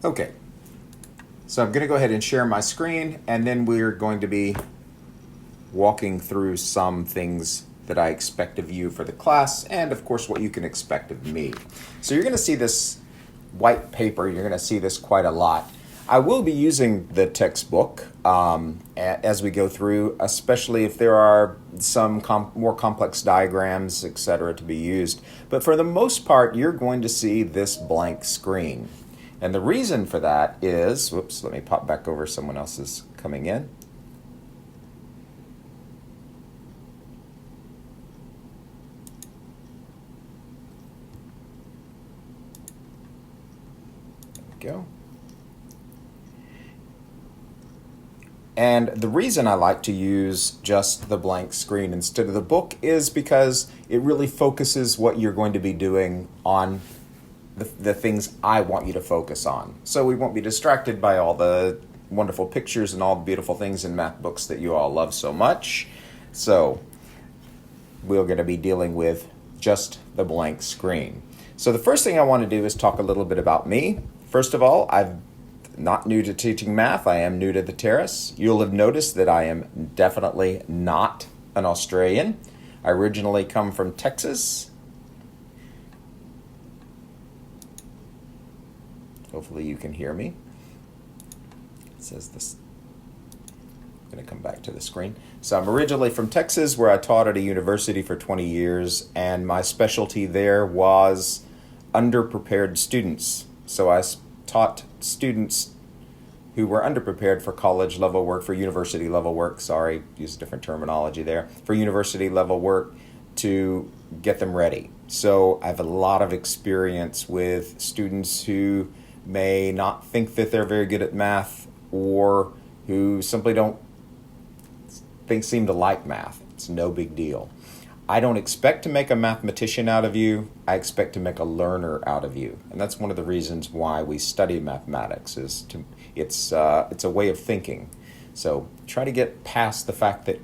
Okay, so I'm going to go ahead and share my screen, and then we're going to be walking through some things that I expect of you for the class, and of course what you can expect of me. So you're going to see this white paper, you're going to see this quite a lot. I will be using the textbook as we go through, especially if there are some more complex diagrams, etc., to be used. But for the most part, you're going to see this blank screen. And the reason for that is, whoops, let me pop back over, someone else is coming in. There we go. And the reason I like to use just the blank screen instead of the book is because it really focuses what you're going to be doing on the things I want you to focus on. So we won't be distracted by all the wonderful pictures and all the beautiful things in math books that you all love so much. So we're going to be dealing with just the blank screen. So the first thing I want to do is talk a little bit about me. First of all, I'm not new to teaching math. I am new to the terrace. You'll have noticed that I am definitely not an Australian. I originally come from Texas. Hopefully you can hear me. It says this. I'm going to come back to the screen. So I'm originally from Texas, where I taught at a university for 20 years, and my specialty there was underprepared students. So I taught students who were underprepared for college level work, for university level work, sorry, use different terminology there, for university level work to get them ready. So I have a lot of experience with students who may not think that they're very good at math, or who simply don't seem to like math. It's no big deal. I don't expect to make a mathematician out of you. I expect to make a learner out of you. And that's one of the reasons why we study mathematics, is it's a way of thinking. So try to get past the fact that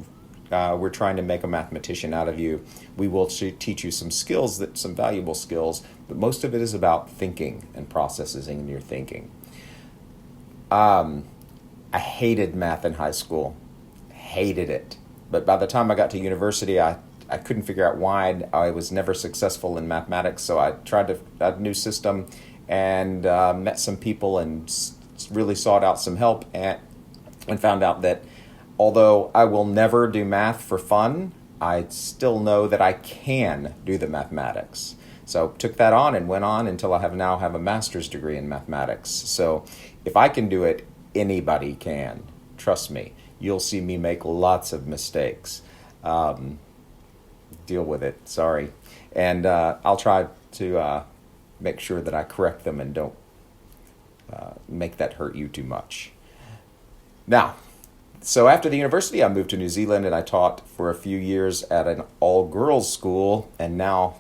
we're trying to make a mathematician out of you. We will teach you some skills, some valuable skills, but most of it is about thinking and processes in your thinking. I hated math in high school. Hated it. But by the time I got to university, I couldn't figure out why I was never successful in mathematics. So I tried a new system and met some people and really sought out some help and found out that although I will never do math for fun, I still know that I can do the mathematics. So took that on and went on until I now have a master's degree in mathematics. So if I can do it, anybody can. Trust me. You'll see me make lots of mistakes. Deal with it. Sorry. And I'll try to make sure that I correct them and don't make that hurt you too much. Now, so after the university, I moved to New Zealand and I taught for a few years at an all-girls school, and now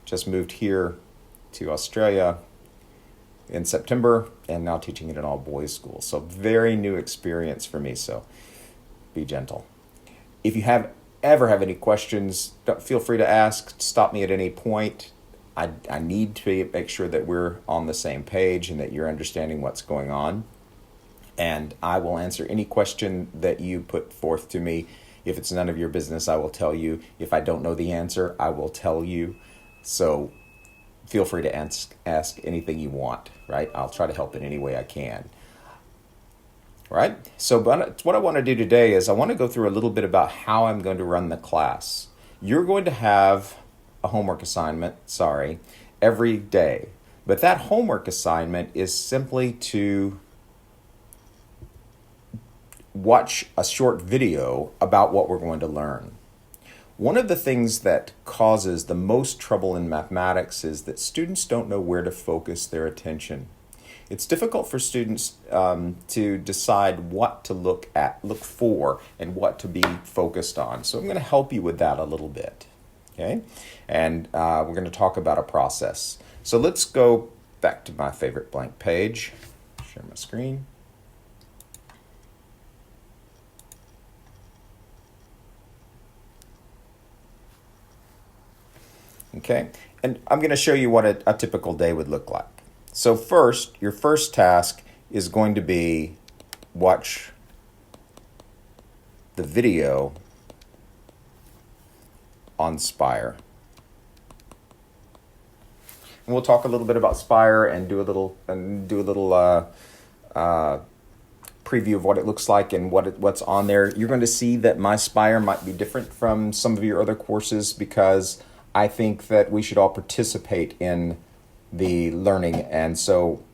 just moved here to Australia in September, and now teaching at an all-boys school. So very new experience for me, so be gentle. If you ever have any questions, feel free to ask. Stop me at any point. I need to make sure that we're on the same page and that you're understanding what's going on. And I will answer any question that you put forth to me. If it's none of your business, I will tell you. If I don't know the answer, I will tell you. So feel free to ask anything you want, right? I'll try to help in any way I can. Right? So what I want to do today is I want to go through a little bit about how I'm going to run the class. You're going to have a homework assignment, every day. But that homework assignment is simply to watch a short video about what we're going to learn. One of the things that causes the most trouble in mathematics is that students don't know where to focus their attention. It's difficult for students to decide what to look for, and what to be focused on. So I'm going to help you with that a little bit, okay? And we're going to talk about a process. So let's go back to my favorite blank page. Share my screen. Okay, and I'm going to show you what a typical day would look like. So first, your first task is going to be watch the video on Spire. And we'll talk a little bit about Spire and do a little preview of what it looks like and what's on there. You're going to see that my Spire might be different from some of your other courses because I think that we should all participate in the learning, and so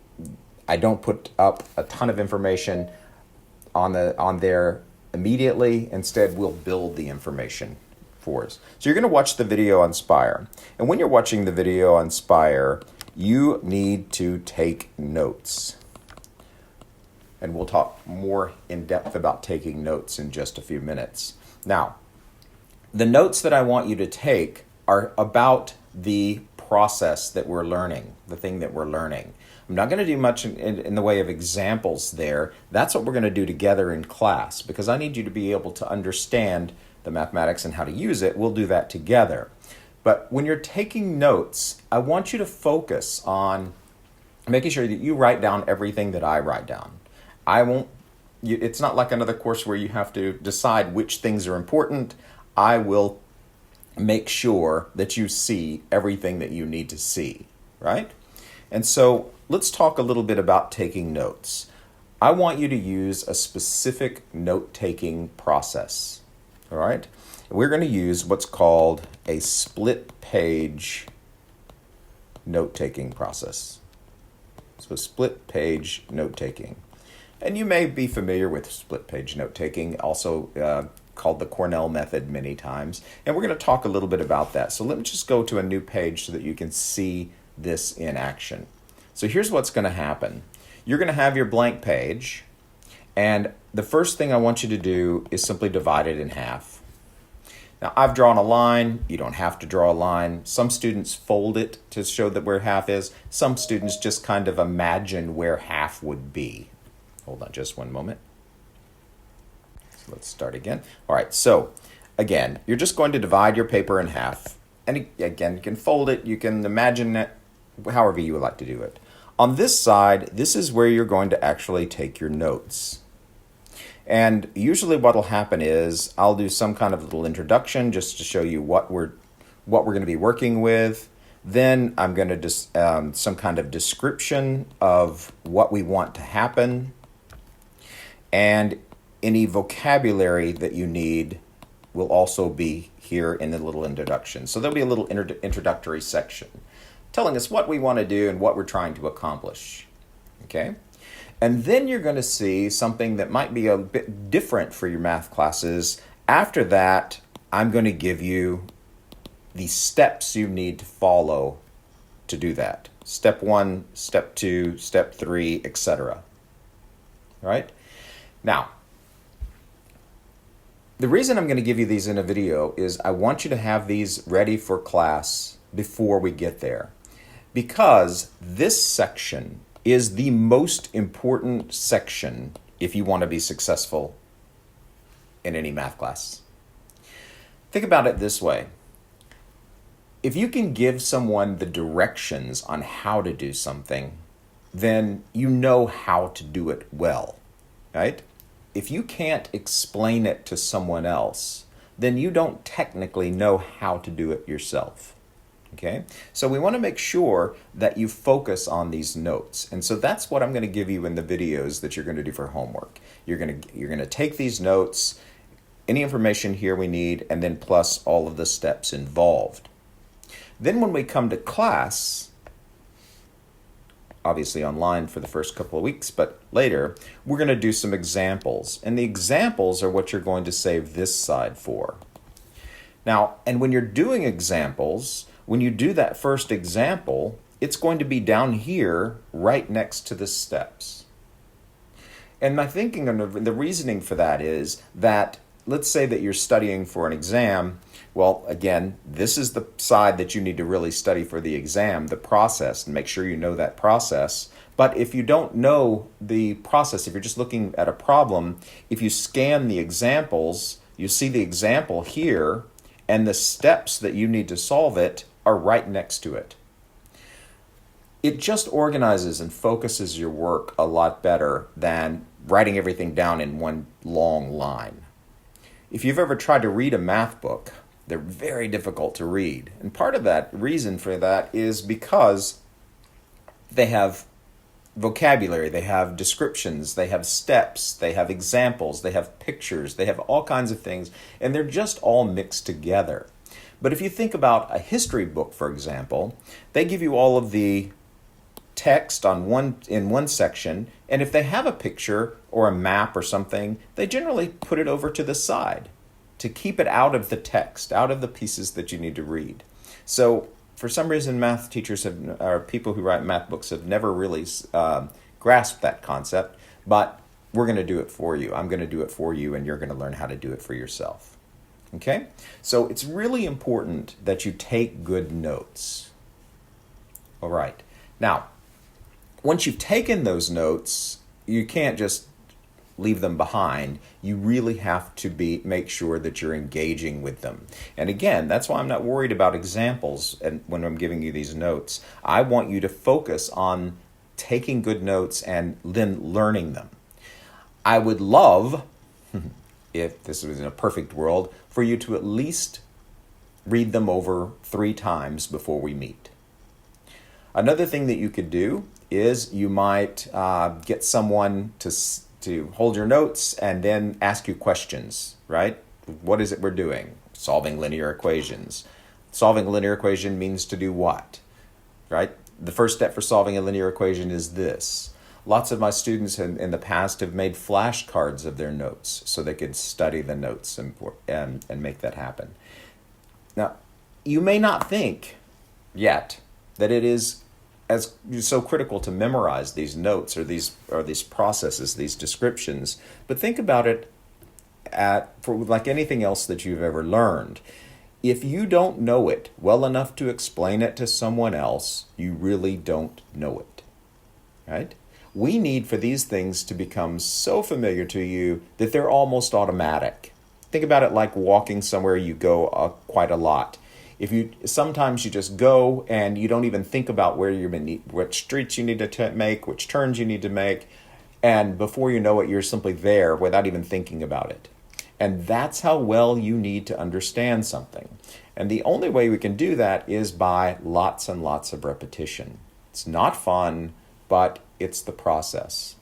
I don't put up a ton of information on there immediately. Instead, we'll build the information for us. So you're going to watch the video on Spire, and when you're watching the video on Spire, you need to take notes. And we'll talk more in depth about taking notes in just a few minutes. Now, the notes that I want you to take are about the process that we're learning, the thing that we're learning. I'm not going to do much in the way of examples there. That's what we're going to do together in class because I need you to be able to understand the mathematics and how to use it. We'll do that together. But when you're taking notes, I want you to focus on making sure that you write down everything that I write down. It's not like another course where you have to decide which things are important. I will make sure that you see everything that you need to see, right? And so let's talk a little bit about taking notes. I want you to use a specific note-taking process, all right? We're going to use what's called a split-page note-taking process. So split-page note-taking. And you may be familiar with split-page note-taking, also called the Cornell Method many times. And we're going to talk a little bit about that. So let me just go to a new page so that you can see this in action. So here's what's going to happen. You're going to have your blank page, and the first thing I want you to do is simply divide it in half. Now, I've drawn a line. You don't have to draw a line. Some students fold it to show that where half is. Some students just kind of imagine where half would be. Hold on just one moment. So let's start again. All right, so again, you're just going to divide your paper in half. And again, you can fold it, you can imagine it, however you would like to do it. On this side, this is where you're going to actually take your notes. And usually what will happen is I'll do some kind of little introduction just to show you what we're going to be working with. Then I'm going to just some kind of description of what we want to happen. And any vocabulary that you need will also be here in the little introduction. So there'll be a little introductory section telling us what we want to do and what we're trying to accomplish. Okay? And then you're going to see something that might be a bit different for your math classes. After that, I'm going to give you the steps you need to follow to do that. Step 1, step 2, step 3, etc. All right? Now, the reason I'm going to give you these in a video is I want you to have these ready for class before we get there. Because this section is the most important section if you want to be successful in any math class. Think about it this way. If you can give someone the directions on how to do something, then you know how to do it well, right? If you can't explain it to someone else, then you don't technically know how to do it yourself. Okay? So we want to make sure that you focus on these notes. And so that's what I'm going to give you in the videos that you're going to do for homework. You're going to take these notes, any information here we need, and then plus all of the steps involved. Then when we come to class, obviously online for the first couple of weeks, but later, we're going to do some examples. And the examples are what you're going to save this side for. Now, and when you're doing examples, when you do that first example, it's going to be down here right next to the steps. And my thinking and the reasoning for that is that, let's say that you're studying for an exam. Well, again, this is the side that you need to really study for the exam, the process, and make sure you know that process. But if you don't know the process, if you're just looking at a problem, if you scan the examples, you see the example here, and the steps that you need to solve it are right next to it. it just organizes and focuses your work a lot better than writing everything down in one long line. If you've ever tried to read a math book, they're very difficult to read. And part of that reason for that is because they have vocabulary, they have descriptions, they have steps, they have examples, they have pictures, they have all kinds of things, and they're just all mixed together. But if you think about a history book, for example, they give you all of the text in one section, and if they have a picture or a map or something, they generally put it over to the side to keep it out of the text, out of the pieces that you need to read. So for some reason, math teachers or people who write math books have never really grasped that concept, but we're going to do it for you. I'm going to do it for you, and you're going to learn how to do it for yourself. Okay? So it's really important that you take good notes. All right. Now, once you've taken those notes, you can't just leave them behind. You really have to make sure that you're engaging with them. And again, that's why I'm not worried about examples and when I'm giving you these notes. I want you to focus on taking good notes and then learning them. I would love, if this was in a perfect world, for you to at least read them over 3 times before we meet. Another thing that you could do is you might get someone to hold your notes and then ask you questions, right? What is it we're doing? Solving linear equations. Solving a linear equation means to do what, right? The first step for solving a linear equation is this. Lots of my students in the past have made flashcards of their notes so they could study the notes and make that happen. Now, you may not think yet that it is so critical to memorize these notes or these processes, these descriptions, but think about it for like anything else that you've ever learned. If you don't know it well enough to explain it to someone else, you really don't know it, right? We need for these things to become so familiar to you that they're almost automatic. Think about it like walking somewhere you go quite a lot. Sometimes you just go and you don't even think about which streets you need to make, which turns you need to make, and before you know it, you're simply there without even thinking about it. And that's how well you need to understand something. And the only way we can do that is by lots and lots of repetition. It's not fun, but it's the process.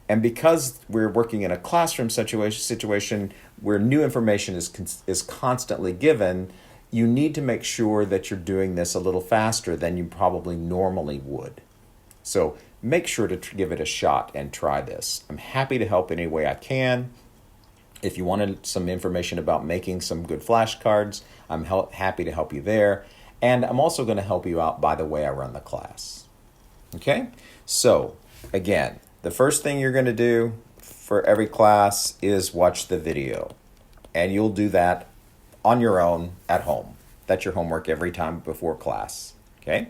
And because we're working in a classroom situation where new information is constantly given, you need to make sure that you're doing this a little faster than you probably normally would. So make sure to give it a shot and try this. I'm happy to help any way I can. If you wanted some information about making some good flashcards, I'm happy to help you there. And I'm also going to help you out by the way I run the class. Okay? So, again, the first thing you're going to do for every class is watch the video. And you'll do that on your own at home. That's your homework every time before class. Okay?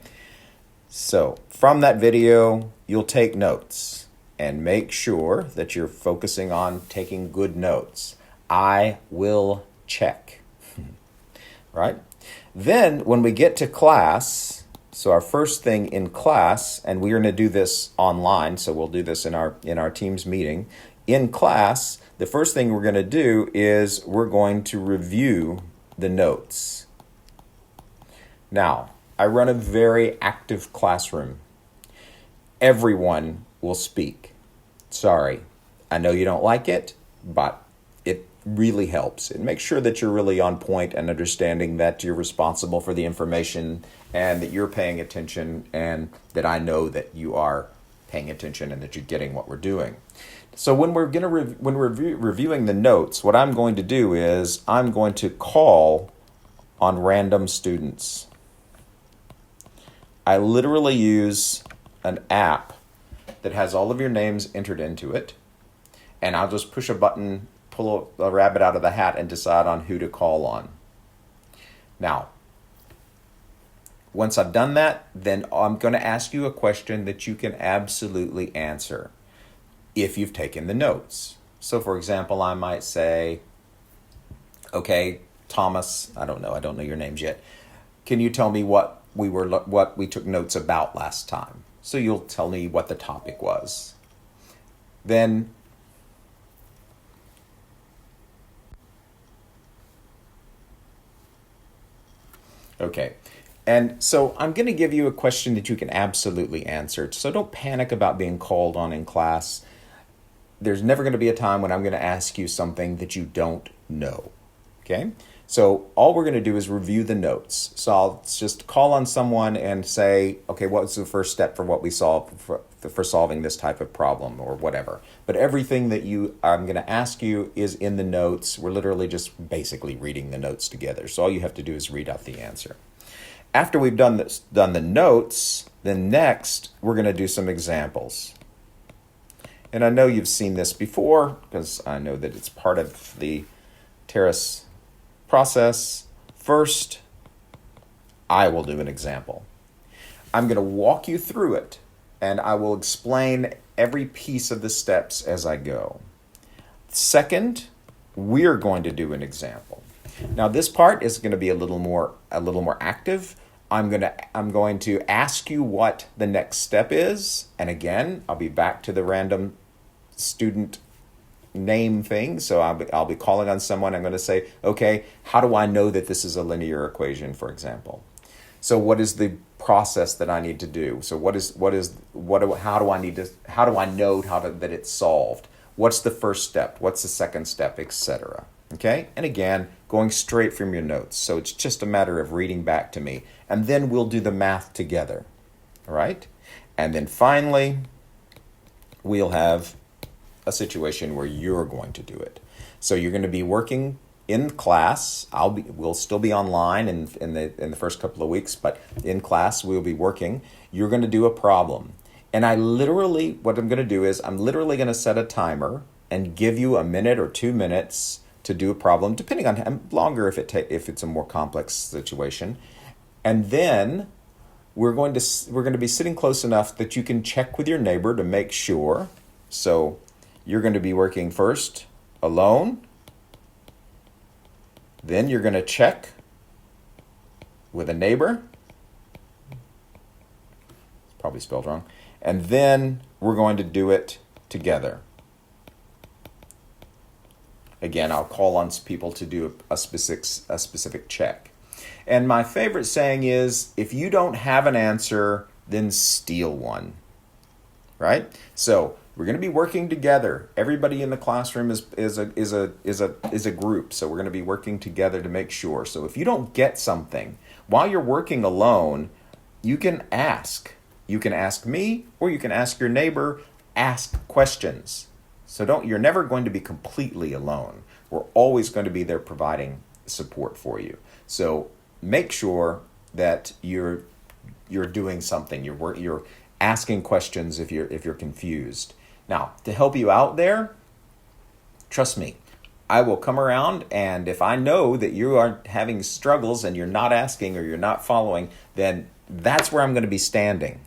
So, from that video, you'll take notes and make sure that you're focusing on taking good notes. I will check. Right? Then, when we get to class, so our first thing in class, and we're going to do this online, so we'll do this in our team's meeting. In class, the first thing we're going to do is we're going to review the notes. Now, I run a very active classroom. Everyone will speak. Sorry, I know you don't like it, but it really helps. It makes sure that you're really on point and understanding that you're responsible for the information and that you're paying attention and that I know that you are paying attention and that you're getting what we're doing. So when we're reviewing the notes, what I'm going to do is I'm going to call on random students. I literally use an app that has all of your names entered into it, and I'll just push a button, pull a rabbit out of the hat, and decide on who to call on. Now, once I've done that, then I'm going to ask you a question that you can absolutely answer if you've taken the notes. So, for example, I might say, okay, Thomas, I don't know your names yet. Can you tell me what we took notes about last time? So you'll tell me what the topic was. Then okay. And so I'm going to give you a question that you can absolutely answer. So don't panic about being called on in class. There's never going to be a time when I'm going to ask you something that you don't know. Okay? So all we're going to do is review the notes. So I'll just call on someone and say, okay, what's the first step for what we solve for solving this type of problem or whatever. But everything that I'm going to ask you is in the notes. We're literally just basically reading the notes together. So all you have to do is read out the answer. After we've done the notes, then next we're going to do some examples. And I know you've seen this before because I know that it's part of the Terrace process. First, I will do an example. I'm going to walk you through it, and I will explain every piece of the steps as I go. Second, we're going to do an example. Now, this part is going to be a little more active. I'm going to ask you what the next step is, and again, I'll be back to the random student name thing. So I'll be calling on someone. I'm going to say, okay, how do I know that this is a linear equation, for example? So what is the process that I need to do? So how do I know that it's solved? What's the first step? What's the second step, etc. Okay? And again, going straight from your notes. So it's just a matter of reading back to me. And then we'll do the math together. All right? And then finally, we'll have a situation where you're going to do it. So you're going to be working in class. We'll still be online in the first couple of weeks, but in class we'll be working. You're going to do a problem. And what I'm going to do is I'm literally going to set a timer and give you a minute or 2 minutes to do a problem, depending on how longer if it's a more complex situation. And then we're going to be sitting close enough that you can check with your neighbor to make sure. So you're going to be working first alone. Then you're going to check with a neighbor. It's probably spelled wrong. And then we're going to do it together. Again, I'll call on people to do a specific check. And my favorite saying is, if you don't have an answer, then steal one. Right? So we're going to be working together. Everybody in the classroom is a group. So we're going to be working together to make sure. So if you don't get something while you're working alone, you can ask. You can ask me, or you can ask your neighbor. Ask questions. So you're never going to be completely alone. We're always going to be there providing support for you. So make sure that you're doing something. You're asking questions if you're confused. Now, to help you out there, trust me, I will come around, and if I know that you are having struggles and you're not asking or you're not following, then that's where I'm going to be standing.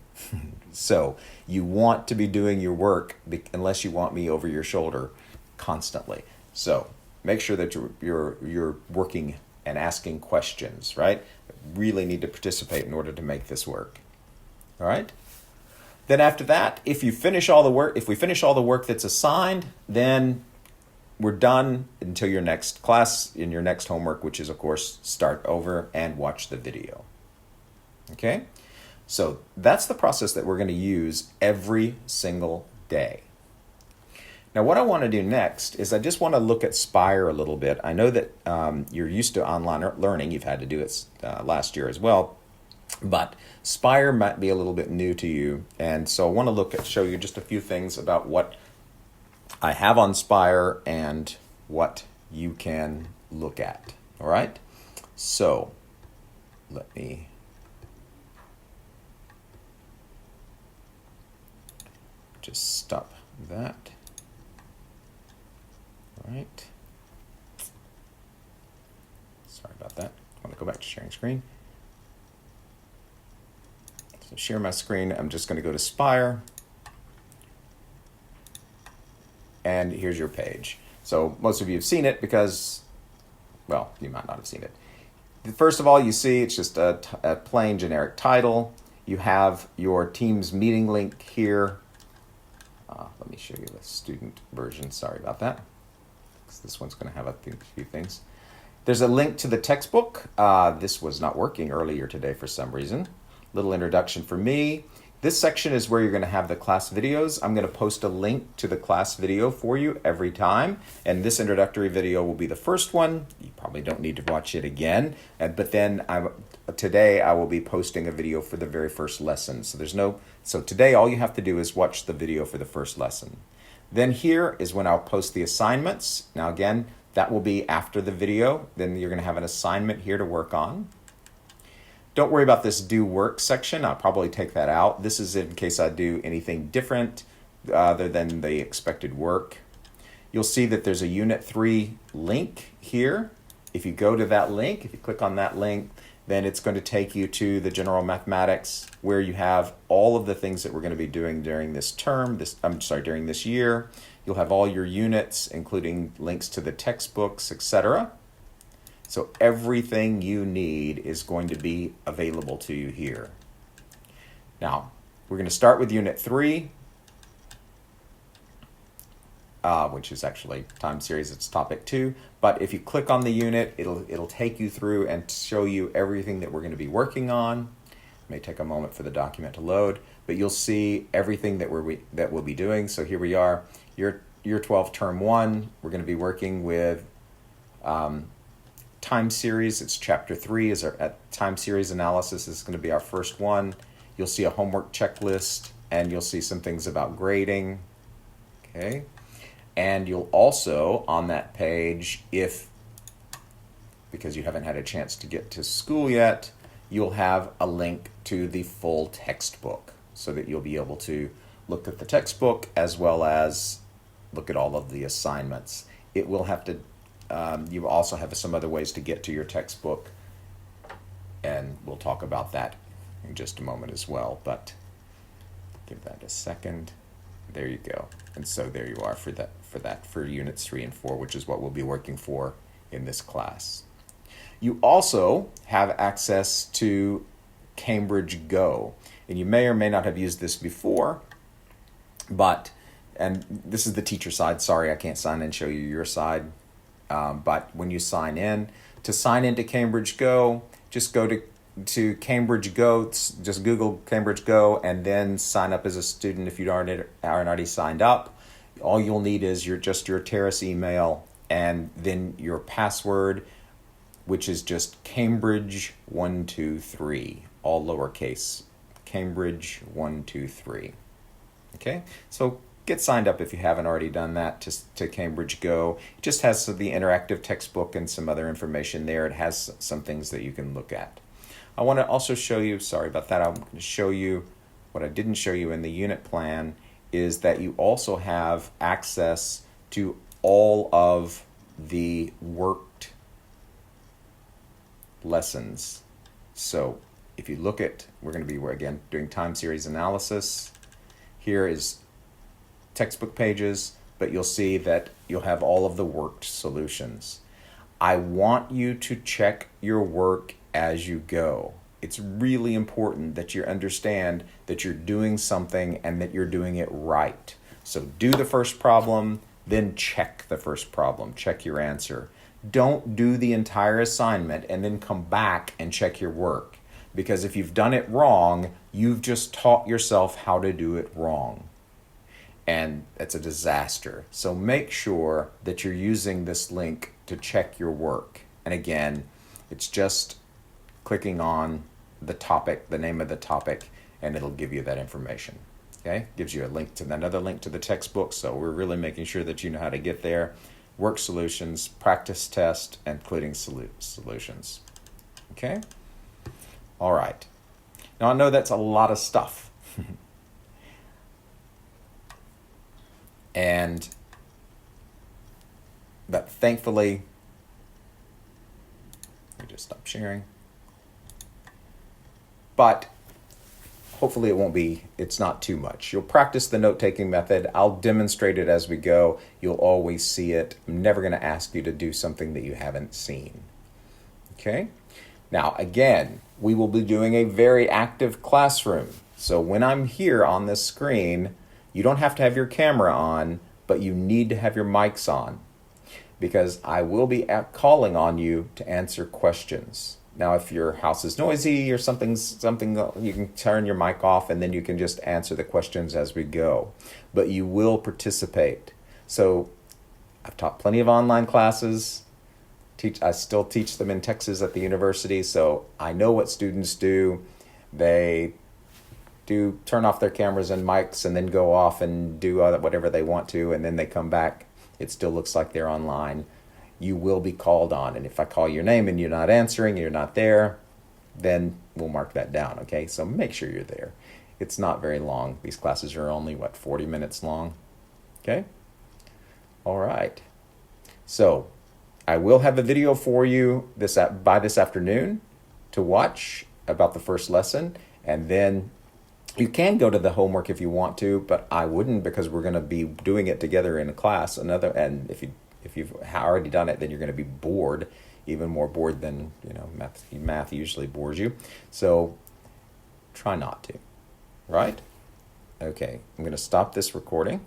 So you want to be doing your work unless you want me over your shoulder constantly. So make sure that you're working and asking questions, right? Really need to participate in order to make this work. All right? Then after that, if we finish all the work that's assigned, then we're done until your next class, in your next homework, which is, of course, start over and watch the video. Okay? So that's the process that we're going to use every single day. Now, what I want to do next is I just want to look at Spire a little bit. I know that you're used to online learning. You've had to do it last year as well. But Spire might be a little bit new to you. And so I want to show you just a few things about what I have on Spire and what you can look at. All right? So let me just stop that. All right. Sorry about that. I want to go back to sharing screen. So share my screen. I'm just going to go to Spire. And here's your page. So most of you have seen it because, well, you might not have seen it. First of all, you see it's just a plain generic title. You have your Teams meeting link here. Let me show you the student version. Sorry about that. This one's going to have a few things. There's a link to the textbook. This was not working earlier today for some reason. Little introduction for me. This section is where you're going to have the class videos. I'm going to post a link to the class video for you every time. And this introductory video will be the first one. You probably don't need to watch it again. But then today I will be posting a video for the very first lesson. So today all you have to do is watch the video for the first lesson. Then here is when I'll post the assignments. Now again, that will be after the video. Then you're going to have an assignment here to work on. Don't worry about this do work section. I'll probably take that out. This is in case I do anything different other than the expected work. You'll see that there's a Unit 3 link here. If you go to that link, if you click on that link, then it's going to take you to the general mathematics where you have all of the things that we're going to be doing during this term, during this year. You'll have all your units, including links to the textbooks, etc. So everything you need is going to be available to you here. Now, we're going to start with Unit 3, which is actually time series, it's topic 2. But if you click on the unit, it'll take you through and show you everything that we're going to be working on. It may take a moment for the document to load, but you'll see everything that we'll be doing. So here we are, Year 12, Term 1. We're going to be working with time series. It's chapter 3 is our time series analysis is going to be our first one. You'll see a homework checklist and you'll see some things about grading. Okay. And you'll also on that page, because you haven't had a chance to get to school yet, you'll have a link to the full textbook so that you'll be able to look at the textbook as well as look at all of the assignments. It will have to you also have some other ways to get to your textbook, and we'll talk about that in just a moment as well, but give that a second. There you go. And so there you are for Units 3 and 4, which is what we'll be working for in this class. You also have access to Cambridge Go, and you may or may not have used this before, and this is the teacher side. Sorry, I can't sign in and show you your side. But when you sign in, to sign into Cambridge Go, just go to Cambridge Go, just Google Cambridge Go, and then sign up as a student if you aren't already signed up. All you'll need is your Terrace email and then your password, which is just Cambridge123, all lowercase, Cambridge123. Okay, so get signed up if you haven't already done that to Cambridge Go. It just has the interactive textbook and some other information there. It has some things that you can look at. I want to also show you, sorry about that, I'm going to show you what I didn't show you in the unit plan is that you also have access to all of the worked lessons. So if you look at, we're going to be, again, doing time series analysis. Here is textbook pages, but you'll see that you'll have all of the worked solutions. I want you to check your work as you go. It's really important that you understand that you're doing something and that you're doing it right. So do the first problem, then check the first problem, check your answer. Don't do the entire assignment and then come back and check your work, because if you've done it wrong, you've just taught yourself how to do it wrong. And it's a disaster. So make sure that you're using this link to check your work. And again, it's just clicking on the topic, the name of the topic, and it'll give you that information. Okay? Gives you a link to another link to the textbook. So we're really making sure that you know how to get there. Work solutions, practice test, including solutions. Okay? All right. Now I know that's a lot of stuff. But thankfully, let me just stop sharing. But hopefully it's not too much. You'll practice the note-taking method. I'll demonstrate it as we go. You'll always see it. I'm never going to ask you to do something that you haven't seen. Okay? Now, again, we will be doing a very active classroom. So when I'm here on this screen, you don't have to have your camera on, but you need to have your mics on because I will be calling on you to answer questions. Now, if your house is noisy or something, you can turn your mic off and then you can just answer the questions as we go. But you will participate. So I've taught plenty of online classes. I still teach them in Texas at the university, so I know what students do. They do turn off their cameras and mics and then go off and do whatever they want to, and then they come back. It still looks like they're online. You will be called on, and if I call your name and you're not answering, you're not there, then we'll mark that down, okay? So make sure you're there. It's not very long. These classes are only, 40 minutes long? Okay? All right. So I will have a video for you by this afternoon to watch about the first lesson, and then you can go to the homework if you want to, but I wouldn't because we're going to be doing it together in a class. And if you've already done it, then you're going to be bored, even more bored than math usually bores you. So try not to, right? Okay, I'm going to stop this recording.